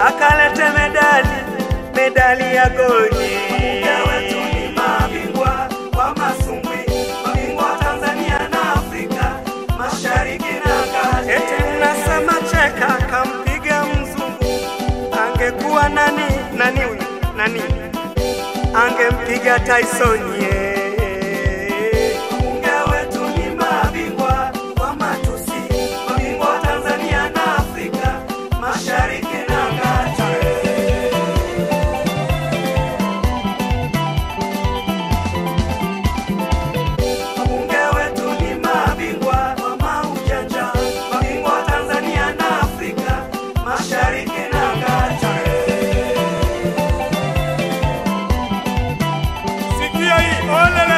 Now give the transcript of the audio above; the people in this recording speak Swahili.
akalete medali ya goldi. Wabunge wetu ni mabingwa wa masumbwi, mabingwa Tanzania na Afrika Mashariki na Kati. Eti mnasema Cheka kampiga mzungu, angekuwa nani angempiga Tyson ye. Wabunge wetu ni mabingwa wa matusi, mabingwa Tanzania na Afrika Mashariki na Kati. Wabunge wetu ni mabingwa wa maujanja, mabingwa Tanzania na Afrika Mashariki na Kati. Sikia hii, olele.